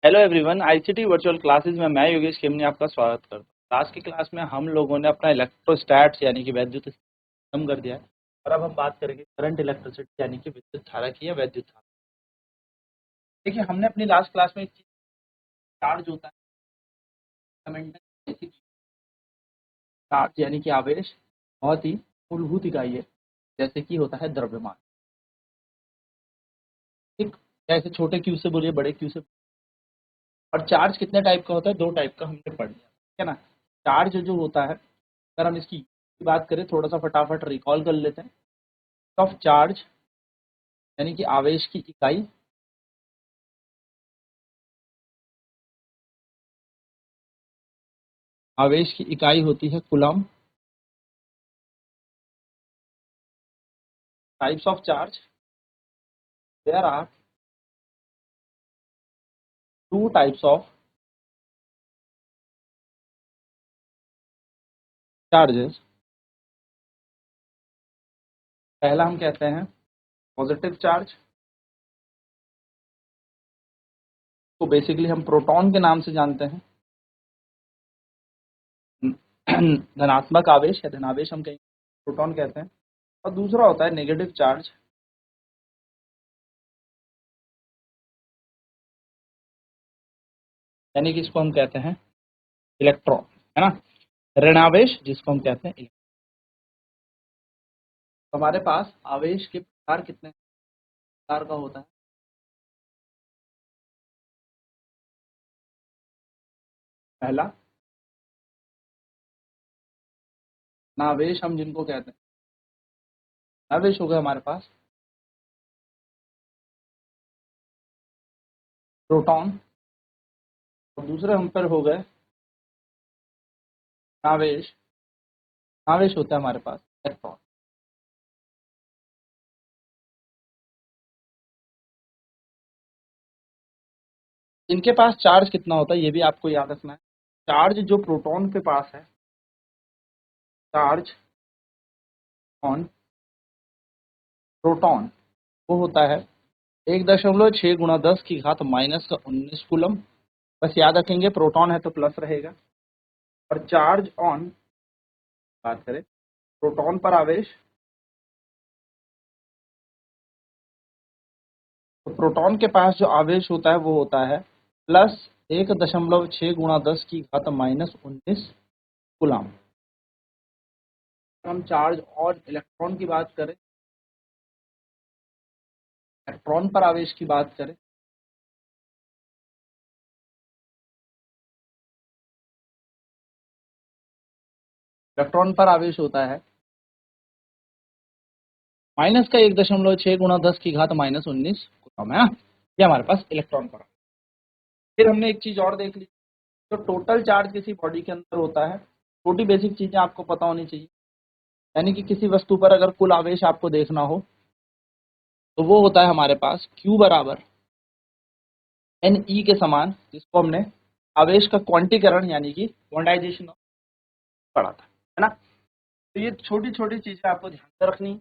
Hello everyone, ICT virtual classes में मैं योगेश खेमनी आपका स्वागत करता हूँ। आज की क्लास में हम लोगों ने अपना इलेक्ट्रोस्टैट्स यानी कि वैद्युत खत्म कर दिया है और अब हम बात करेंगे करंट इलेक्ट्रिसिटी यानी कि विद्युत धारा की या वैद्युत धारा। देखिए, हमने अपनी लास्ट क्लास में चार्ज होता है, चार्ज यानी कि आवेश बहुत ही मूलभूत इकाई है, जैसे कि होता है द्रव्यमान। ठीक, जैसे छोटे क्यू से बोलिए बड़े क्यू से। और चार्ज कितने टाइप का होता है? दो टाइप का हमने पढ़ लिया, ठीक है ना। चार्ज जो होता है, अगर हम इसकी बात करें, थोड़ा सा फटाफट रिकॉल कर लेते हैं। ऑफ चार्ज यानी कि आवेश की इकाई, आवेश की इकाई होती है coulomb. Types of charge, there are two types of charges. पहला हम कहते हैं पॉजिटिव चार्ज, को बेसिकली हम प्रोटॉन के नाम से जानते हैं। धनात्मक आवेश या धनावेश हम कहेंगे, प्रोटॉन कहते हैं। और दूसरा होता है नेगेटिव चार्ज, यानी कि इसको हम कहते हैं इलेक्ट्रॉन, है ना। ऋणावेश जिसको हम कहते हैं इलेक्ट्रॉन। तो हमारे पास आवेश के प्रकार कितने प्रकार का होता है? पहला नावेश हम जिनको कहते हैं, नावेश हो गए हमारे पास प्रोटॉन। और दूसरे हम पर हो गए नावेश, नावेश होता है हमारे पास इलेक्ट्रॉन। इनके पास चार्ज कितना होता है ये भी आपको याद रखना है। चार्ज जो प्रोटॉन के पास है, चार्ज ऑन प्रोटॉन, वो होता है 1.6 × 10⁻⁻⁻19 कूलम। बस याद रखेंगे, प्रोटॉन है तो प्लस रहेगा। और चार्ज ऑन बात करें प्रोटॉन पर आवेश, तो प्रोटॉन के पास जो आवेश होता है वो होता है +1.6 × 10⁻⁻⁻19 कूलम। हम चार्ज और इलेक्ट्रॉन की बात करें, इलेक्ट्रॉन पर आवेश की बात करें, इलेक्ट्रॉन पर आवेश होता है -1.6 × 10⁻⁻19 कूलम, है ना। ये हमारे पास इलेक्ट्रॉन पर। फिर हमने एक चीज और देख ली, तो टोटल चार्ज किसी बॉडी के अंदर होता है। छोटी बेसिक चीजें आपको पता होनी चाहिए, यानी कि किसी वस्तु पर अगर कुल आवेश आपको देखना हो तो वो होता है हमारे पास Q बराबर NE के समान, जिसको हमने आवेश का क्वांटीकरण यानी कि क्वांटाइजेशन पढ़ा था, है ना। तो ये छोटी छोटी चीजें आपको ध्यान में रखनी, ये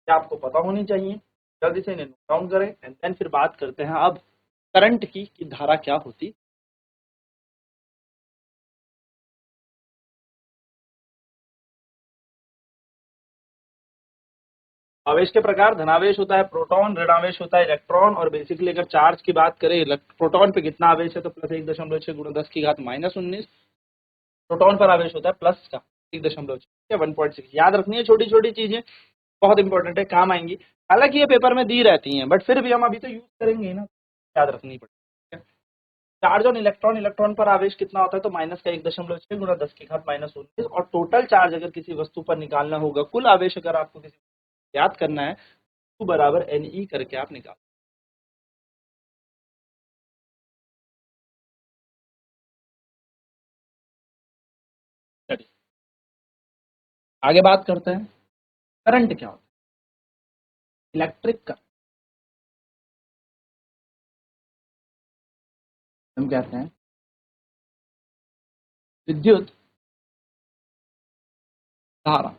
आपको पता होनी चाहिए। जल्दी से इन्हें नोट डाउन करें एंड देन फिर बात करते हैं अब करंट की कि धारा क्या होती। आवेश के प्रकार, धनावेश होता है प्रोटॉन, ऋणावेश होता है इलेक्ट्रॉन। और बेसिकली अगर चार्ज की बात करें, प्रोटॉन पे कितना आवेश है तो +1.6 × 10⁻⁻19। प्रोटॉन पर आवेश होता है प्लस का 1.6 या 1.6। याद रखनी है छोटी छोटी चीजें, बहुत इंपॉर्टेंट है, काम आएंगी। हालांकि ये पेपर में दी रहती हैं बट फिर भी हम अभी तो यूज करेंगे ही ना, याद रखनी पड़ेगी। चार्ज ऑन इलेक्ट्रॉन, इलेक्ट्रॉन पर आवेश कितना होता है तो -1.6 × 10⁻⁻19। और टोटल चार्ज अगर किसी वस्तु पर निकालना होगा, कुल आवेश अगर आपको किसी याद करना है, Q बराबर NE करके आप निकाल। चलिए आगे बात करते हैं, करंट क्या होता है। इलेक्ट्रिक करंट हम कहते हैं विद्युत धारा।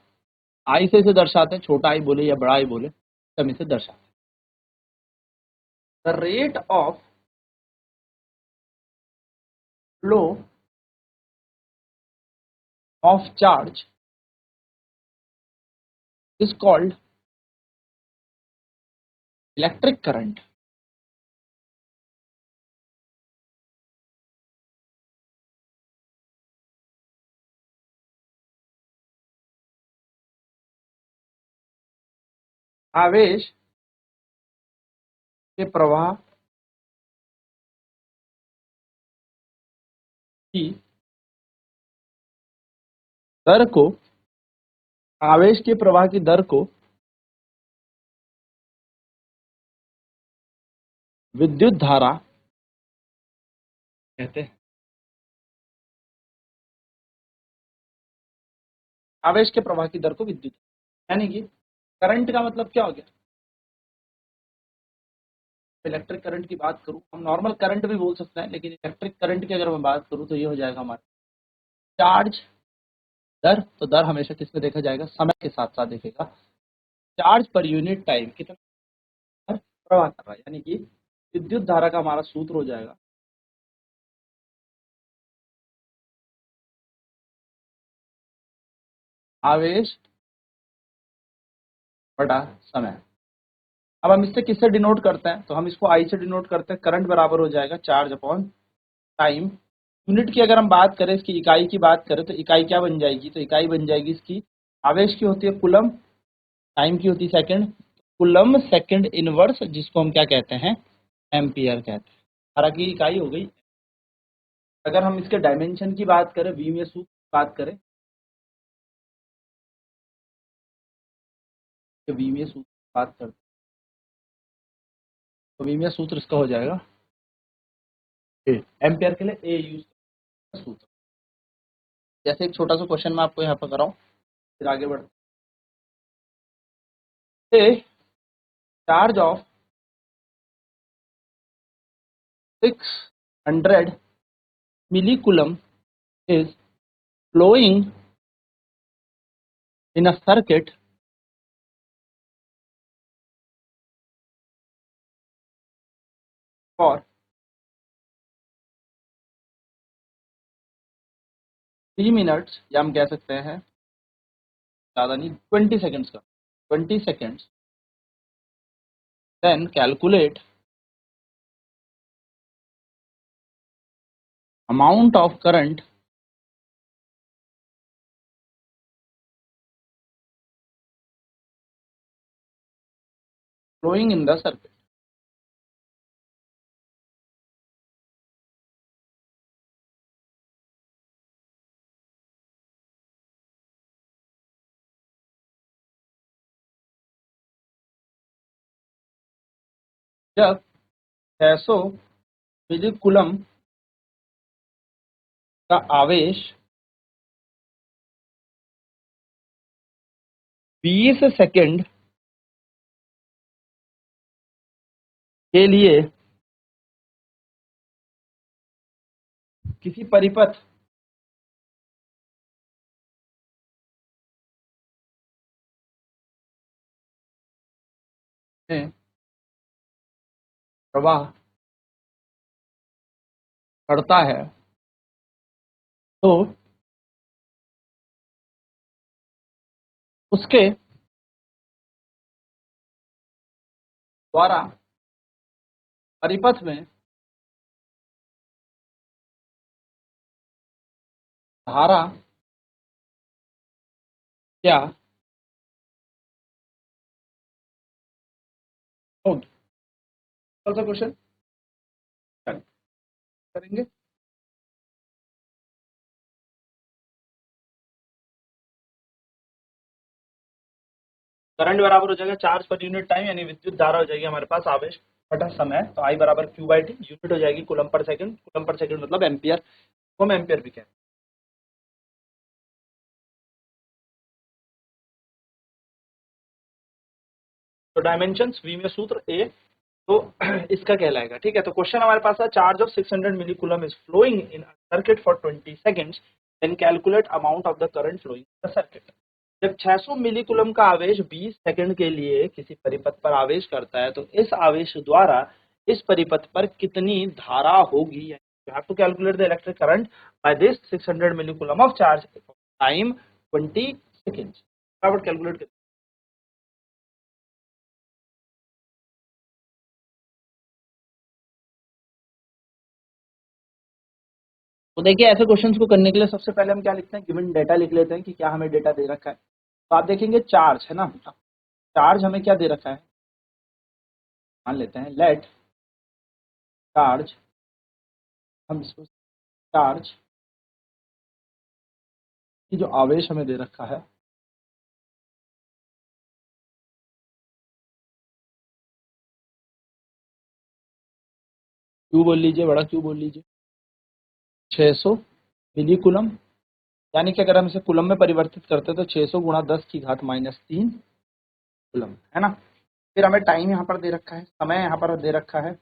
आई से इसे दर्शाते हैं, छोटा आई बोले या बड़ा आई बोले, हम इसे दर्शाते हैं। The rate of flow of charge is called electric current. आवेश के प्रवाह की दर को आवेश के प्रवाह की दर को विद्युत धारा कहते हैं। आवेश के प्रवाह की दर को विद्युत, यानी कि करंट का मतलब क्या हो गया? इलेक्ट्रिक करंट की बात करूं, हम नॉर्मल करंट भी बोल सकते हैं, लेकिन इलेक्ट्रिक करंट की अगर मैं बात करूं तो ये हो जाएगा हमारा चार्ज दर। तो दर हमेशा किस में देखा जाएगा? समय के साथ साथ देखेगा। चार्ज पर यूनिट टाइम कितना प्रवाह कर रहा है, यानी कि विद्युत धारा का हमारा सूत्र हो जाएगा आवेश बटा समय। अब हम इससे किससे डिनोट करते हैं? तो हम इसको आई से डिनोट करते हैं। करंट बराबर हो जाएगा चार्ज अपॉन टाइम। यूनिट की अगर हम बात करें, इसकी इकाई की बात करें, तो इकाई क्या बन जाएगी? तो इकाई बन जाएगी इसकी, आवेश की होती है कूलम, टाइम की होती है सेकंड। कूलम सेकंड इनवर्स, जिसको हम क्या कहते हैं? एम्पियर कहते हैं। धारा की इकाई हो गई। अगर हम इसके डायमेंशन की बात करें, वीमीए सूत्र की बात करें, तो वीमीए सूत्र की बात करते हैं, तो वीमीए सूत्र इसका हो जाएगा ए। एम्पियर के लिए ए यूज सूत्र। जैसे एक छोटा सा क्वेश्चन मैं आपको यहाँ पर कराऊं, फिर आगे बढ़ते हैं। Charge of 600 millicoulomb is flowing in a circuit for 3 minutes, या हम कह सकते हैं ज़्यादा नहीं, 20 seconds का, 20 seconds। Then calculate amount of current flowing in the circuit। जब 600 मिलीकूलम का आवेश 20 सेकंड के लिए किसी परिपथ में प्रवाह करता है, तो उसके द्वारा परिपथ में धारा क्या होगी? कौन सा क्वेश्चन करेंगे? करंट बराबर हो जाएगा चार्ज पर यूनिट टाइम, यानी विद्युत धारा हो जाएगी हमारे पास आवेश बटा समय। तो आई बराबर क्यू बाई टी, यूनिट हो जाएगी coulomb per second. Coulomb per second मतलब एम्पियर, तो हम एम्पियर भी कहते हैं। तो डायमेंशंस वी में सूत्र ए, तो इसका कहलाएगा। ठीक है, तो क्वेश्चन हमारे पास है charge of 600 millicoulomb is flowing in circuit for 20 seconds, then calculate amount of the current flowing the circuit. जब 600 मिलीकूलम का आवेश 20 सेकंड के लिए किसी परिपथ पर आवेश करता है, तो इस आवेश द्वारा इस परिपथ पर कितनी धारा होगी, You have to calculate the electric current by this 600 millicoulomb of charge. Time 20 seconds. फटाफट कैलकुलेट कर। तो देखिए ऐसे क्वेश्चंस को करने के लिए सबसे पहले हम क्या लिखते हैं, गिवन डेटा लिख लेते हैं कि क्या हमें डेटा दे रखा है। तो आप देखेंगे चार्ज है ना, चार्ज हमें क्या दे रखा है, मान लेते हैं लेट चार्ज, हम इसको चार्ज की जो आवेश हमें दे रखा है क्यू बोल लीजिए, बड़ा क्यू बोल लीजिए, 600 मिली कुलम, यानी कि अगर हम इसे कुलम में परिवर्तित करते हैं तो 600 गुणा 10 की घात -3 कुलम है ना। फिर हमें टाइम यहाँ पर दे रखा है, समय यहाँ पर दे रखा है,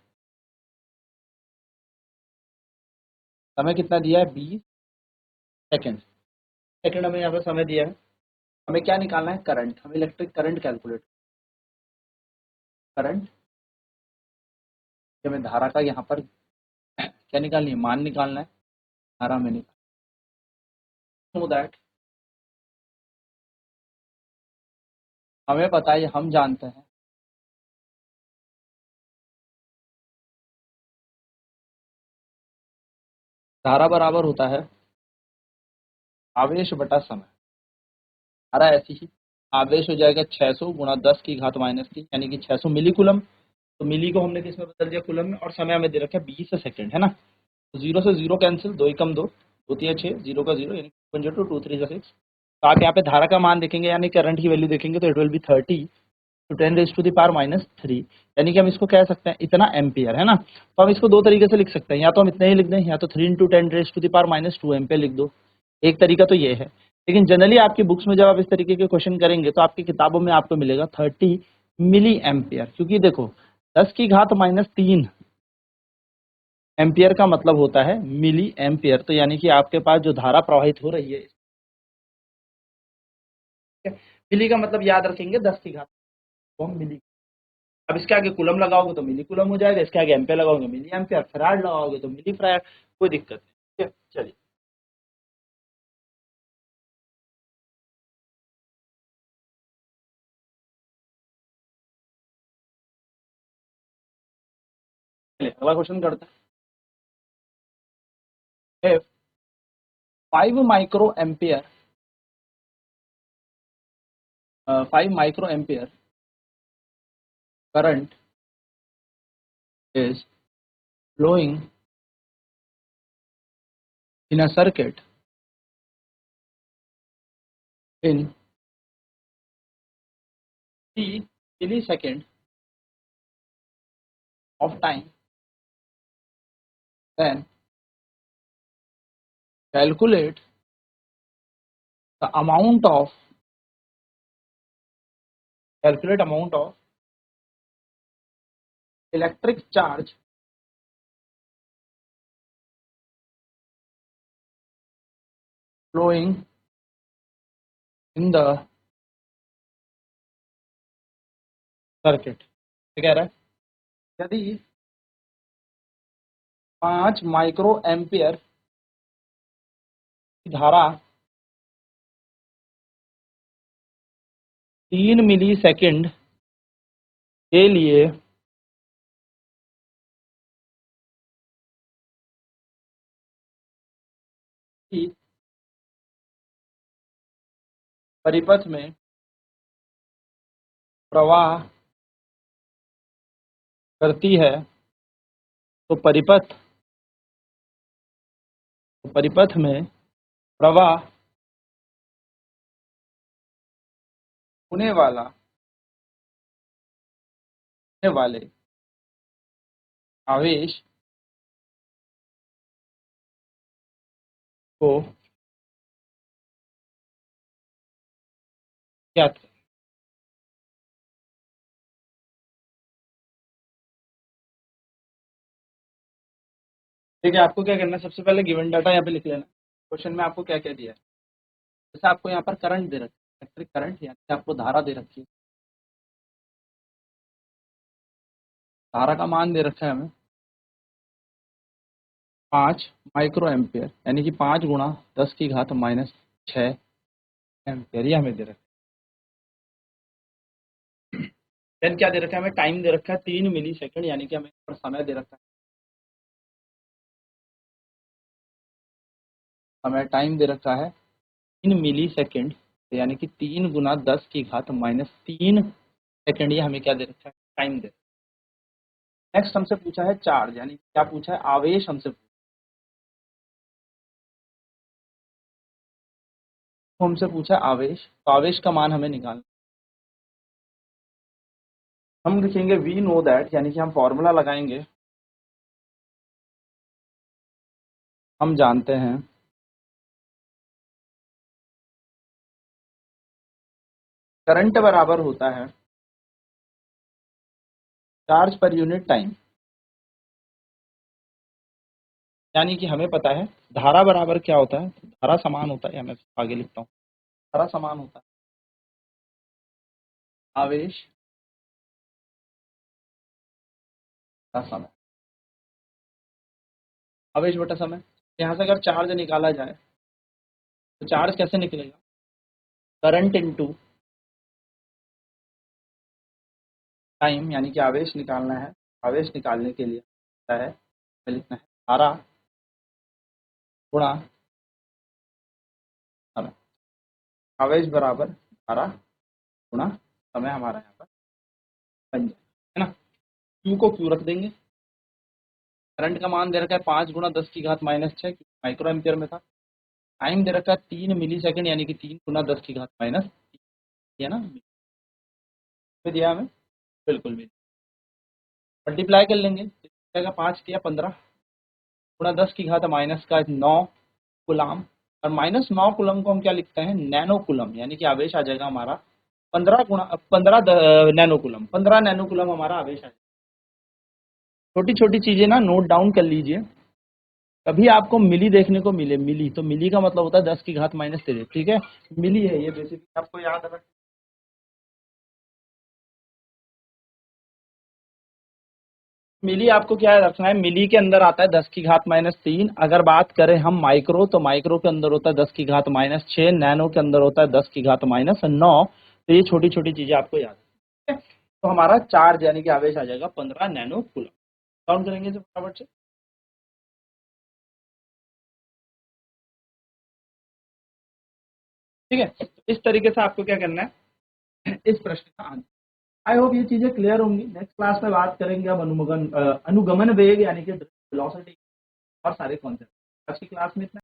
समय कितना दिया है 20 सेकेंड, सेकेंड हमें यहाँ पर समय दिया है। हमें क्या निकालना है, करंट, हमें इलेक्ट्रिक करंट कैलकुलेट, करंट हमें धारा का यहाँ पर क्या निकालनी है, मान निकालना है, धारा में निकाल, सो दैट हमें पता है, हम जानते हैं धारा बराबर होता है आवेश बटा समय। धारा ऐसी ही, आवेश हो जाएगा 600 गुणा 10 की घात -3 यानी कि 600 मिली कुलम। तो मिली को हमने किस में बदल दिया, कुलम में, और समय हमें दे रखा है 20 सेकंड है ना। तो 0 से 0 कैंसिल, 2 एकम 2, 2 3 6, 0 का 0 यानी 1 2 3 6। तो आप यहाँ पे धारा का मान देखेंगे यानी करंट की वैल्यू देखेंगे तो इट विल बी 30 to 10⁻³ यानी कि हम इसको कह सकते हैं इतना एम्पियर है ना। तो हम इसको दो तरीके से लिख सकते हैं, या तो हम इतना ही लिख दें, या तो 3 × 10⁻² एम्पियर लिख दो। एक तरीका तो ये है, लेकिन जनरली आपकी बुक्स में जब आप इस तरीके के क्वेश्चन करेंगे तो आपकी किताबों में आपको मिलेगा 30 मिली एम्पियर, क्योंकि देखो 10 की घात -3 एम्पियर का मतलब होता है मिली एम्पियर। तो यानी कि आपके पास जो धारा प्रवाहित हो रही है, मिली का मतलब याद रखेंगे 10 की घात, वो हम मिली। अब इसके आगे कुलम लगाओगे तो मिली कुलम हो जाएगा, इसके आगे एम्पियर लगाओगे मिली एम्पियर, फराड लगाओगे तो मिली फराड, कोई दिक्कत नहीं। ठीक है, चलिए अगला क्वेश्चन करते हैं। 5 micro ampere 5 micro ampere current is flowing in a circuit in 3 millisecond of time, then calculate the amount of electric charge flowing in the circuit। कह रहा है यदि 5 माइक्रो एम्पियर की धारा 3 मिली सेकेंड के लिए परिपथ में प्रवाह करती है तो परिपथ में प्रवाह होने वाले आवेश को ज्ञात करें। ठीक है, आपको क्या करना है, सबसे पहले गिवन डाटा यहाँ पे लिख लेना। क्वेश्चन में आपको क्या क्या दिया है, जैसे आपको यहाँ पर करंट दे रखा है, इलेक्ट्रिक करंट, यानी कि आपको धारा दे रखी है, धारा का मान दे रखा है हमें 5 माइक्रो एम्पियर, यानी कि 5 गुणा 10 की घात माइनस 6 एम्पियर, ये हमें दे रखा है। देन क्या दे रखा है हमें, टाइम दे रखा है 3 मिली सेकेंड, यानी कि हमें समय दे रखा है, हमें टाइम दे रखा है 3 मिली सेकेंड, यानी कि 3 गुना 10 की घात माइनस 3 सेकेंड, ये हमें क्या दे रखा है, टाइम दे। नेक्स्ट हमसे पूछा है चार्ज, यानी क्या पूछा है, आवेश हमसे पूछा है आवेश, तो आवेश का मान हमें निकालना। हम लिखेंगे वी नो दैट, यानी कि हम फॉर्मूला लगाएंगे, हम जानते हैं करंट बराबर होता है चार्ज पर यूनिट टाइम, यानी कि हमें पता है धारा बराबर क्या होता है, धारा समान होता है, या मैं आगे लिखता हूँ, धारा समान होता है आवेश का समय, आवेश बटा समय। यहाँ से अगर चार्ज निकाला जाए तो चार्ज कैसे निकलेगा, करंट इनटू टाइम, यानी कि आवेश निकालना है, आवेश निकालने के लिए होता है हमें लिखना है धारा गुणा समय, आवेश बराबर धारा गुणा समय, हमारा यहाँ पर बन जाए, है ना। क्यू को क्यू रख देंगे, करंट का मान दे रखा है 5 गुणा 10 की घात माइनस 6, माइक्रो एम्पियर में था। टाइम दे रखा है 3 मिली सेकेंड, यानी कि 3 गुना 10 की घात माइनस, है ना, में दिया हमें, बिल्कुल भी मल्टीप्लाई कर लेंगे, 5 दिया 15 गुणा 10 की घात माइनस का 9 कुलाम, और माइनस 9 कुलम को हम क्या लिखते हैं, नैनो कुलम, यानी कि आवेश आ जाएगा हमारा 15 गुणा 15 नैनो कुलम, 15 नैनो कुलम हमारा आवेश आ जाएगा। छोटी छोटी चीजें ना नोट डाउन कर लीजिए, कभी आपको मिली देखने को मिले, मिली तो मिली का मतलब होता है 10 की घात माइनस 3, ठीक है, मिली है ये, बेसिकली आपको याद रख, मिली आपको क्या रखना है, मिली के अंदर आता है 10 की घात माइनस 3, अगर बात करें हम माइक्रो, तो माइक्रो के अंदर होता है 10 की घात माइनस 6, नैनो के अंदर होता है 10 की घात माइनस 9, तो ये छोटी छोटी चीजें आपको याद है। तो हमारा चार्ज यानी कि आवेश आ जाएगा 15 नैनो कूलम, काउंट करेंगे इसे फटाफट से, ठीक है। तो इस तरीके से आपको क्या करना है, इस प्रश्न का आंसर। आई होप ये चीजें क्लियर होंगी। नेक्स्ट क्लास में बात करेंगे अब अनुगमन वेग, यानी कि वेलोसिटी और सारे कॉन्सेप्ट। आज की क्लास में इतना